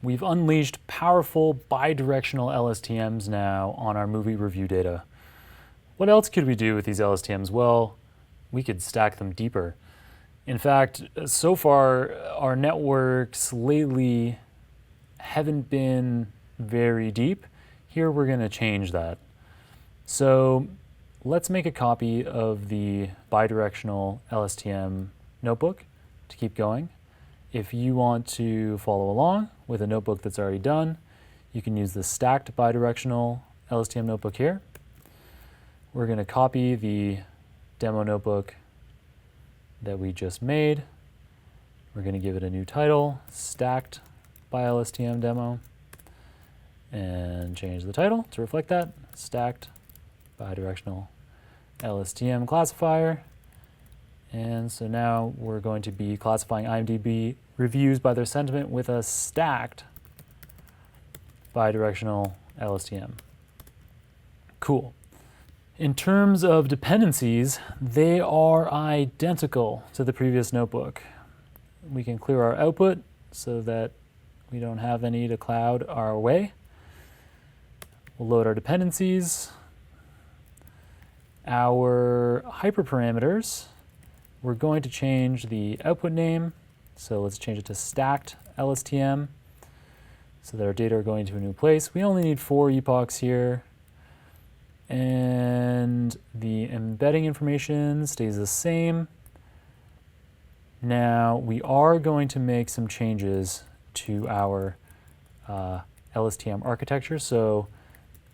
We've unleashed powerful bidirectional LSTMs now on our movie review data. What else could we do with these LSTMs? Well, we could stack them deeper. In fact, so far, our networks lately haven't been very deep. Here we're going to change that. So let's make a copy of the bidirectional LSTM notebook to keep going. If you want to follow along with a notebook that's already done, you can use the stacked bidirectional LSTM notebook here. We're going to copy the demo notebook that we just made. We're going to give it a new title, Stacked by LSTM Demo, and change the title to reflect that, Stacked Bidirectional LSTM Classifier. And so now we're going to be classifying IMDb reviews by their sentiment with a stacked bidirectional LSTM. Cool. In terms of dependencies, they are identical to the previous notebook. We can clear our output so that we don't have any to cloud our way. We'll load our dependencies. Our hyperparameters, we're going to change the output name. So let's change it to stacked LSTM so that our data are going to a new place. We only need 4 epochs here. And the embedding information stays the same. Now we are going to make some changes to our LSTM architecture. So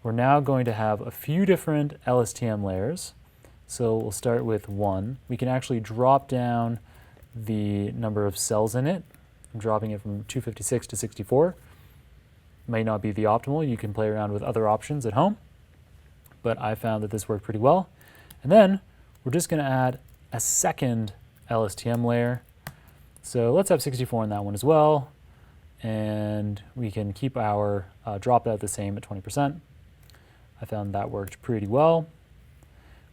we're now going to have a few different LSTM layers. So we'll start with 1. We can actually drop down the number of cells in it. I'm dropping it from 256 to 64. Might not be the optimal. You can play around with other options at home, but I found that this worked pretty well. And then we're just going to add a second LSTM layer. So let's have 64 in that one as well. And we can keep our dropout the same at 20%. I found that worked pretty well.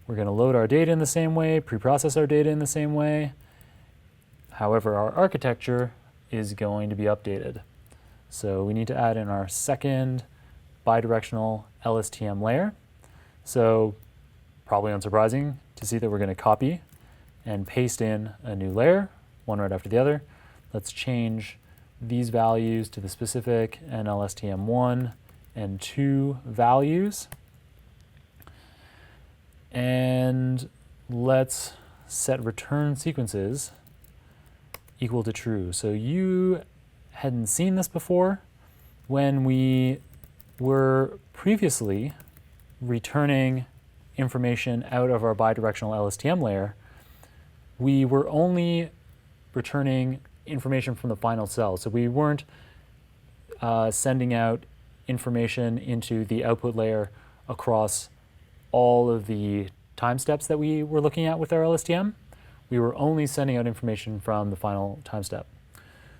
We're going to load our data in the same way, preprocess our data in the same way. However, our architecture is going to be updated. So we need to add in our second bidirectional LSTM layer. So probably unsurprising to see that we're going to copy and paste in a new layer, one right after the other. Let's change these values to the specific and LSTM1 and 2 values. And let's set return sequences equal to true. So you hadn't seen this before. When we were previously returning information out of our bidirectional LSTM layer, we were only returning information from the final cell. So we weren't sending out information into the output layer across all of the time steps that we were looking at with our LSTM. We were only sending out information from the final time step.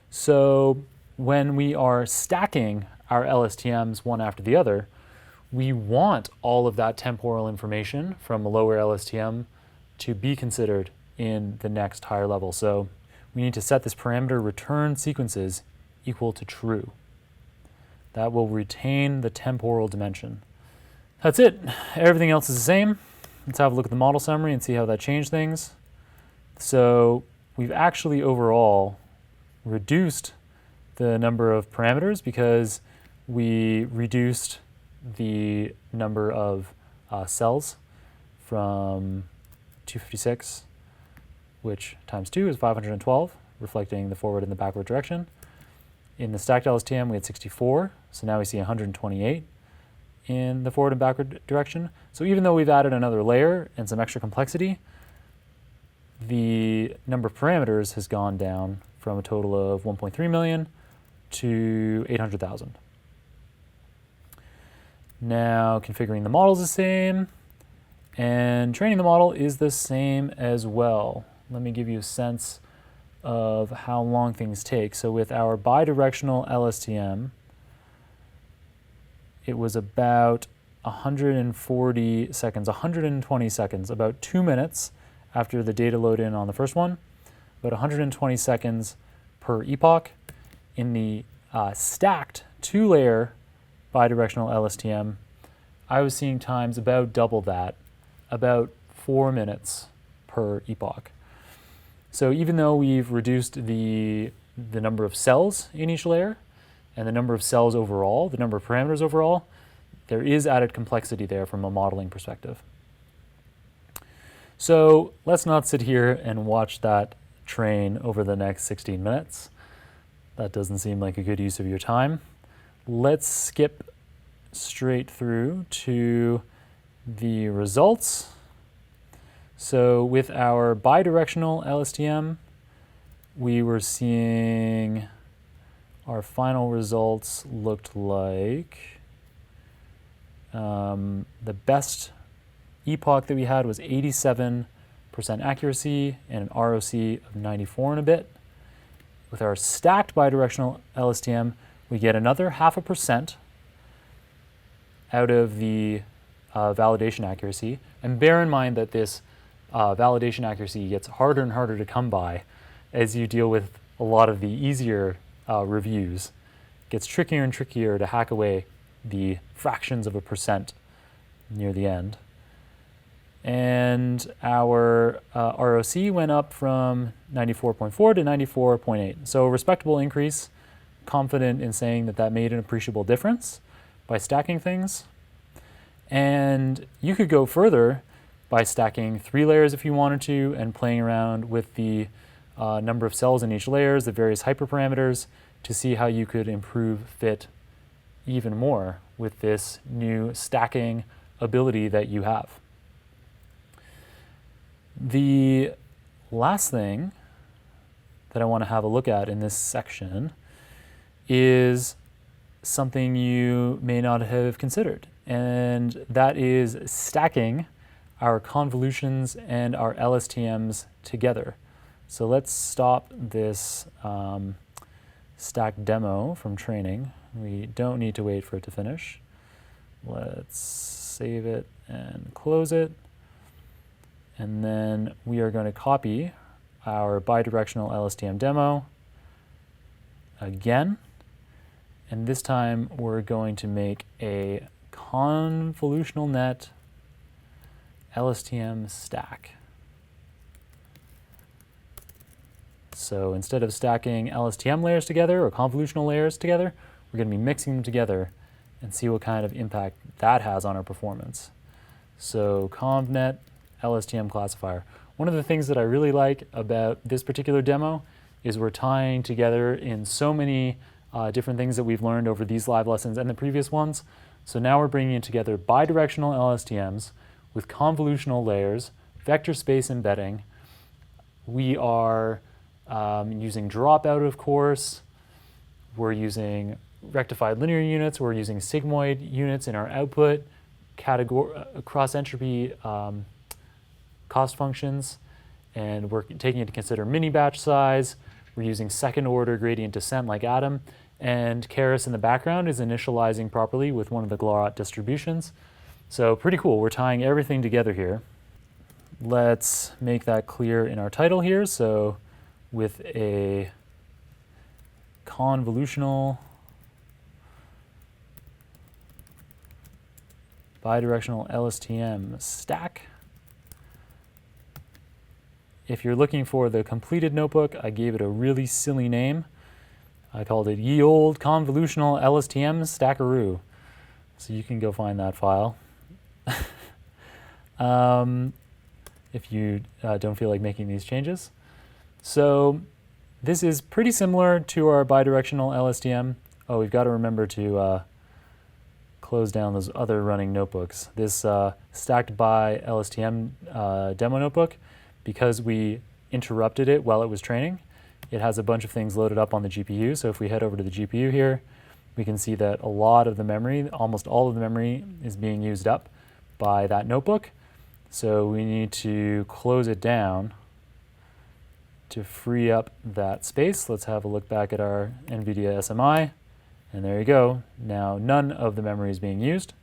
So when we are stacking our LSTMs one after the other, we want all of that temporal information from a lower LSTM to be considered in the next higher level. So we need to set this parameter return sequences equal to true. That will retain the temporal dimension. That's it. Everything else is the same. Let's have a look at the model summary and see how that changed things. So we've actually overall reduced the number of parameters because we reduced the number of cells from 256, which times 2 is 512, reflecting the forward and the backward direction. In the stacked LSTM, we had 64, so now we see 128 in the forward and backward direction. So even though we've added another layer and some extra complexity, the number of parameters has gone down from a total of 1.3 million to 800,000. Now configuring the model is the same, and training the model is the same as well. Let me give you a sense of how long things take. So with our bidirectional LSTM, it was about 140 seconds, 120 seconds, about 2 minutes after the data load in on the first one, about 120 seconds per epoch. In the stacked 2-layer bidirectional LSTM, I was seeing times about double that, about 4 minutes per epoch. So even though we've reduced the number of cells in each layer and the number of cells overall, the number of parameters overall, there is added complexity there from a modeling perspective. So let's not sit here and watch that train over the next 16 minutes. That doesn't seem like a good use of your time. Let's skip straight through to the results. So with our bidirectional LSTM, we were seeing our final results looked like the best epoch that we had was 87% accuracy and an ROC of 94 and a bit. With our stacked bidirectional LSTM, we get another 0.5% out of the validation accuracy. And bear in mind that this validation accuracy gets harder and harder to come by as you deal with a lot of the easier reviews. It gets trickier and trickier to hack away the fractions of a percent near the end. And our ROC went up from 94.4 to 94.8. So a respectable increase, confident in saying that that made an appreciable difference by stacking things. And you could go further by stacking 3 layers if you wanted to and playing around with the number of cells in each layer, the various hyperparameters, to see how you could improve fit even more with this new stacking ability that you have. The last thing that I want to have a look at in this section is something you may not have considered, and that is stacking our convolutions and our LSTMs together. So let's stop this stacked demo from training. We don't need to wait for it to finish. Let's save it and close it. And then we are going to copy our bidirectional LSTM demo again. And this time we're going to make a convolutional net LSTM stack. So instead of stacking LSTM layers together or convolutional layers together, we're going to be mixing them together and see what kind of impact that has on our performance. So convnet LSTM classifier. One of the things that I really like about this particular demo is we're tying together in so many different things that we've learned over these live lessons and the previous ones. So now we're bringing together bidirectional LSTMs with convolutional layers, vector space embedding. We are using dropout, of course. We're using rectified linear units. We're using sigmoid units in our output, cross entropy cost functions, and we're taking into consider mini batch size. We're using second order gradient descent like Atom, and Keras in the background is initializing properly with one of the Glorat distributions. So pretty cool. We're tying everything together here. Let's make that clear in our title here. So with a convolutional bidirectional LSTM stack. If you're looking for the completed notebook, I gave it a really silly name. I called it Ye Old Convolutional LSTM Stackaroo. So you can go find that file. If you don't feel like making these changes. So this is pretty similar to our bidirectional LSTM. Oh, we've got to remember to close down those other running notebooks. This stacked by LSTM demo notebook, because we interrupted it while it was training, it has a bunch of things loaded up on the GPU. So if we head over to the GPU here, we can see that a lot of the memory, almost all of the memory, is being used up by that notebook. So we need to close it down to free up that space. Let's have a look back at our NVIDIA SMI. And there you go. Now none of the memory is being used.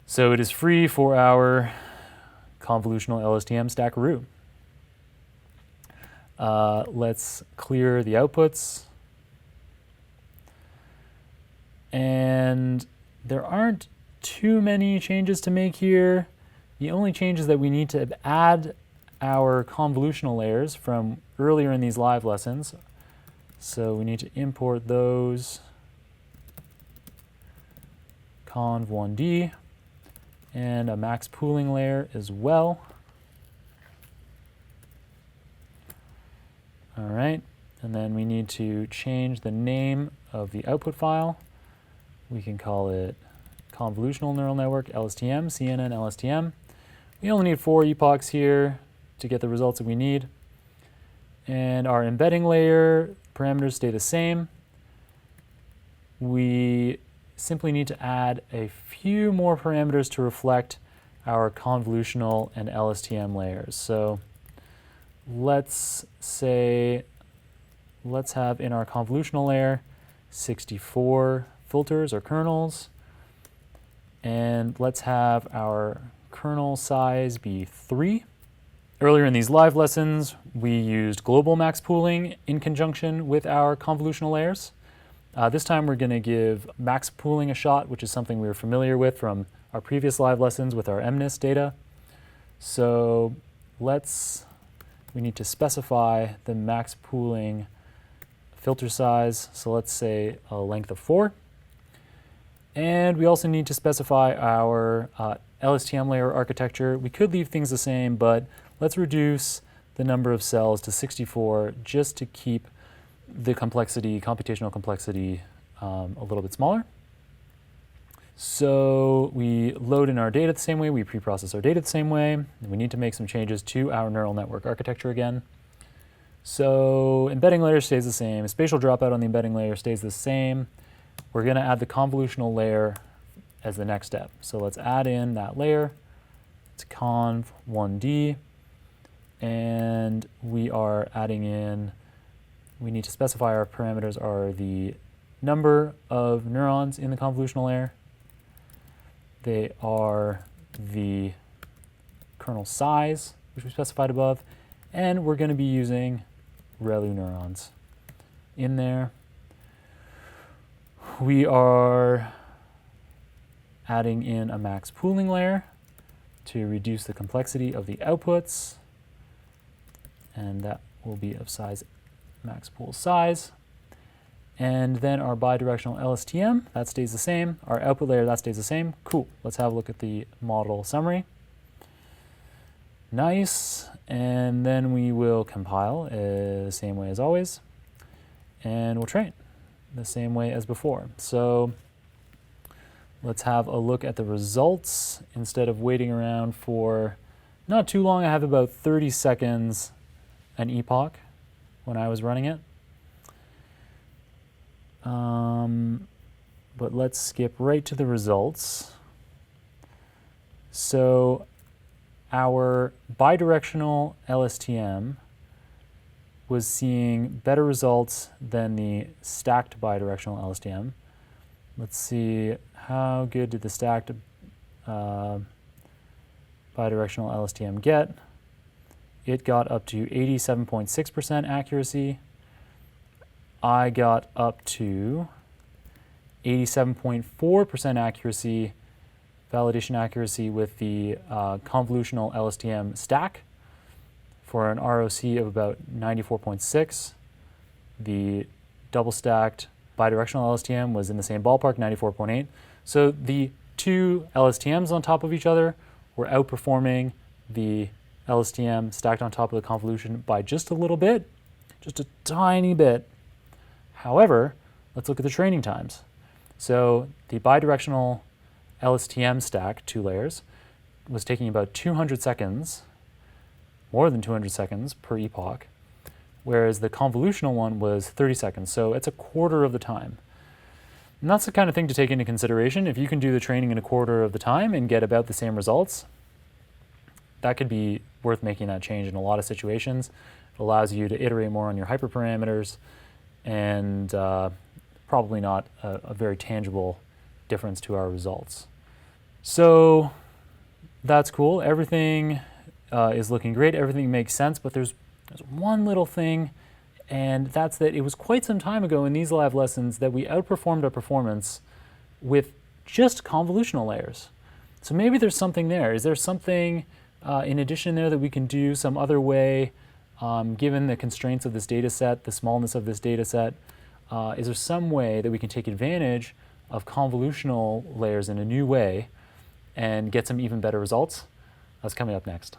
So it is free for our convolutional LSTM stackaroo. Let's clear the outputs. And there aren't too many changes to make here. The only change is that we need to add our convolutional layers from earlier in these live lessons. So we need to import those, conv1d, and a max pooling layer as well. All right, and then we need to change the name of the output file. We can call it convolutional neural network LSTM, CNN LSTM. We only need 4 epochs here to get the results that we need. And our embedding layer parameters stay the same. We simply need to add a few more parameters to reflect our convolutional and LSTM layers. So let's have in our convolutional layer 64 filters or kernels, and let's have our kernel size be 3. Earlier in these live lessons, we used global max pooling in conjunction with our convolutional layers. This time we're going to give max pooling a shot, which is something we were familiar with from our previous live lessons with our MNIST data. So we need to specify the max pooling filter size. So let's say a length of 4. And we also need to specify our LSTM layer architecture. We could leave things the same, but let's reduce the number of cells to 64 just to keep the complexity, computational complexity, a little bit smaller. So we load in our data the same way, we pre-process our data the same way, and we need to make some changes to our neural network architecture again. So embedding layer stays the same, spatial dropout on the embedding layer stays the same. We're going to add the convolutional layer as the next step. So let's add in that layer. It's conv1d, and we are adding in, we need to specify our parameters are the number of neurons in the convolutional layer. They are the kernel size, which we specified above, and we're going to be using ReLU neurons in there. We are adding in a max pooling layer to reduce the complexity of the outputs, and that will be of size max pool size. And then our bidirectional LSTM, that stays the same. Our output layer, that stays the same. Cool. Let's have a look at the model summary. Nice. And then we will compile the same way as always, and we'll train the same way as before. So let's have a look at the results instead of waiting around for not too long. I have about 30 seconds an epoch when I was running it. But let's skip right to the results. So our bidirectional LSTM was seeing better results than the stacked bidirectional LSTM. Let's see, how good did the stacked bidirectional LSTM get? It got up to 87.6% accuracy. I got up to 87.4% accuracy, validation accuracy with the convolutional LSTM stack for an ROC of about 94.6. The double stacked bidirectional LSTM was in the same ballpark, 94.8. So the two LSTMs on top of each other were outperforming the LSTM stacked on top of the convolution by just a little bit, just a tiny bit. However, let's look at the training times. So the bidirectional LSTM stack, 2 layers, was taking about 200 seconds, more than 200 seconds per epoch, whereas the convolutional one was 30 seconds. So it's a quarter of the time. And that's the kind of thing to take into consideration. If you can do the training in a quarter of the time and get about the same results, that could be worth making that change in a lot of situations. It allows you to iterate more on your hyperparameters, and probably not a very tangible difference to our results. So that's cool. Everything is looking great. Everything makes sense, but there's one little thing, and that's that it was quite some time ago in these live lessons that we outperformed our performance with just convolutional layers. So maybe there's something there. Is there something in addition there that we can do some other way, given the constraints of this data set, the smallness of this data set? Is there some way that we can take advantage of convolutional layers in a new way and get some even better results? That's coming up next.